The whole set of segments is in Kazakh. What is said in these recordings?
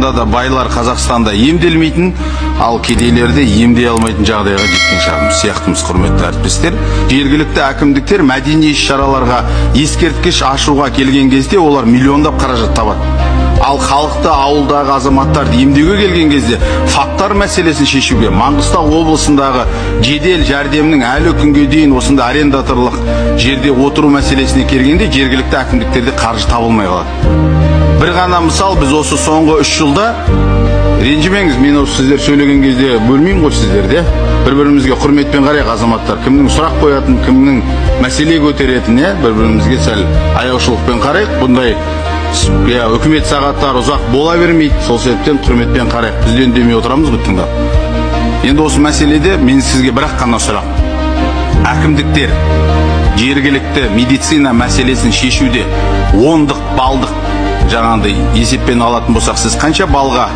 шынында да байлар Қазақстанда емделмейтін, ал кедейлерді емдей алмайтын жағдайға жеткен сияқтымыз, құрметті әріптестер. Жергілікті әкімдіктер мәдени іс-шараларға ескерткіш ашуға келген кезде олар миллиондап қаражат табады. Ал халықты, ауылдағы азаматтарды емдеуге келген кезде фактар мәселесін шешуге Маңғыстау облысындағы жедел жәрдемнің әлі күнге дейін осында арендаторлық жерде отыру мәселесіне келгенде жергілікті әкімдіктерде қаржы табылмай қалады. Бір ғана мысал, біз осы соңғы 3 жылда, ренжімеңіз, мен осы сіздер сөйлеген кезде бөлмеймін ғой сіздерде, бір-бірімізге құрметпен қарайық азаматтар, кімнің сұрақ қоятын, кімнің мәселе көтеретін, бір-бірімізге сәл аяушылықпен қарайық. Бұндай үкімет сағаттары ұзақ бола бермейді, сол себептен құрметпен қарайық. Біз үндемей отырамыз ғой тыңдап. Енді осы мәселеде мен сізге бірақ қана сұрақ. Әкімдіктер жергілікті медицина мәселесін шешуде ондық, балдық жаңағындай есеппен алатын болсақ, сіз қанша балға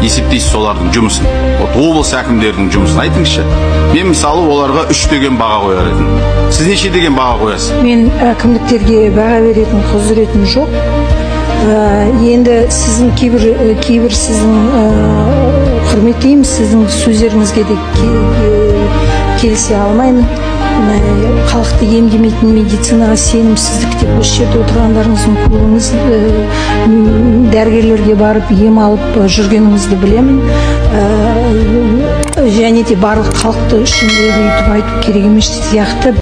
есептейсіз солардың жұмысын? Облыс әкімдерінің жұмысын айтыңызшы. Мен мысалы оларға 3 деген баға қояр едім. Сіз неше деген баға қоясыз? Мен әкімдіктерге баға беретін құзыретім жоқ. Енді сіздің кейбір сіздің құрметтейміз, сіздің сөздеріңізге де келісе алмаймын. Халықты емдемейтін медицинаға сенімсіздік деп осы жерде отырғандарыңыздың көбіңіз дәрігерлерге барып ем алып жүргеніңізді білемін. Және де барлық халықты үшін өйтіп айту керек емес сияқты.